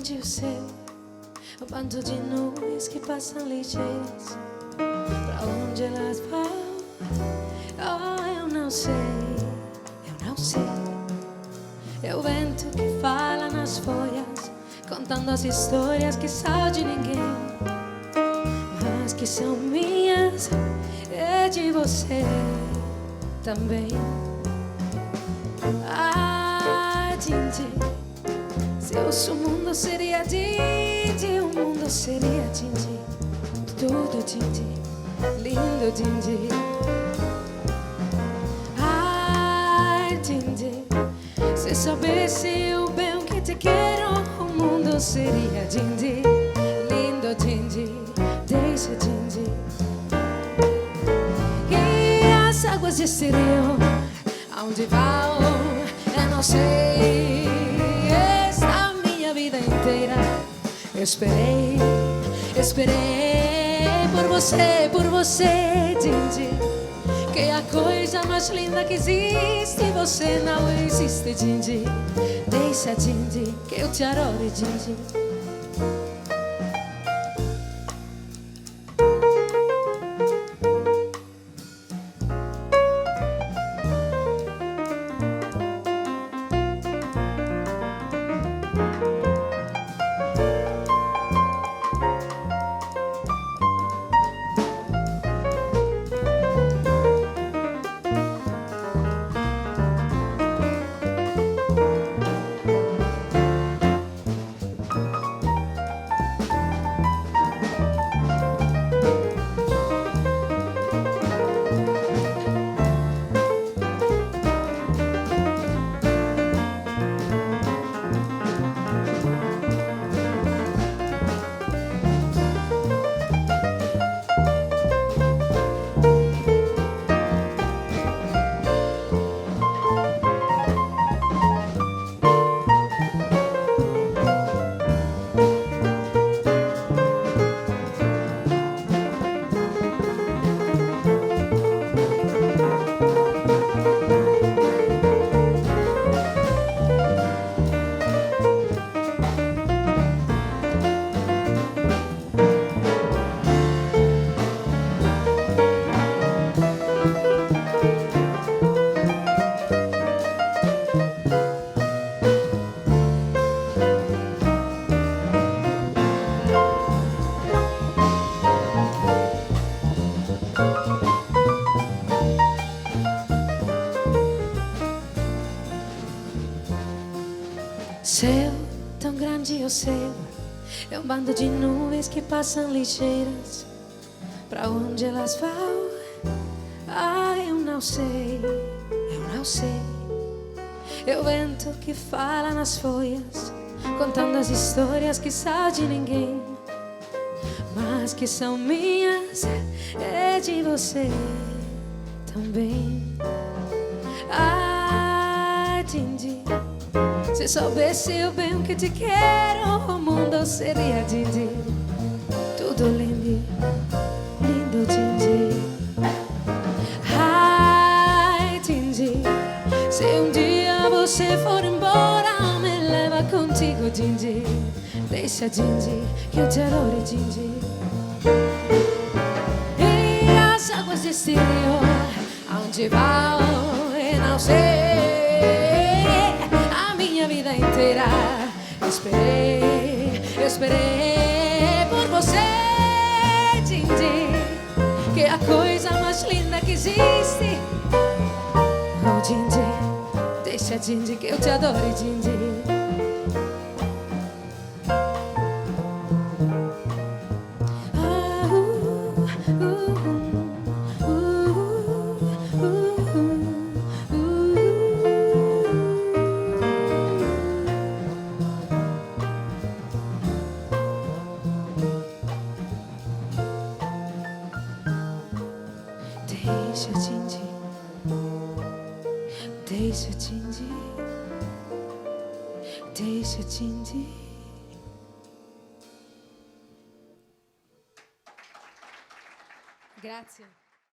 grande o céu, um bando de nuvens que passam ligeiras. Pra onde elas vão? Oh, eu não sei, eu não sei. É o vento que fala nas folhas, contando as histórias que são de ninguém, mas que são minhas, é de você também. Ah, Dindi, se o mundo seria Dindi, o mundo seria Dindi, tudo Dindi, lindo Dindi. Ah, Dindi, se soubesse o bem que te quero, o mundo seria Dindi, lindo Dindi, deixa Dindi. E as águas desse rio, aonde vão, eu não sei. Esta minha vida inteira esperei, esperei por você, Dindi. Que é a coisa mais linda que existe, você não existe, Dindi. Deixa, Dindi, que eu te adoro, Dindi. Céu, tão grande o céu, é um bando de nuvens que passam ligeiras. Pra onde elas vão? Ah, eu não sei, eu não sei. É o vento que fala nas folhas, contando as histórias que são de ninguém, mas que são minhas, é de você também. Ah, Dindi, se soubesse o bem que te quero, o mundo seria Dindi, tudo lindo, lindo Dindi. Ai, Dindi, se um dia você for embora, me leva contigo, Dindi. Deixa, Dindi, que eu te adoro, Dindi. E as águas desse rio, aonde vão, eu não sei. Vida inteira esperei, esperei por você, Dindi. Que é a coisa mais linda que existe. Oh, Dindi, deixa, Dindi, que eu te adoro, Dindi. Deixa, Dindi, deixa, Dindi, deixa, Dindi. Grazie.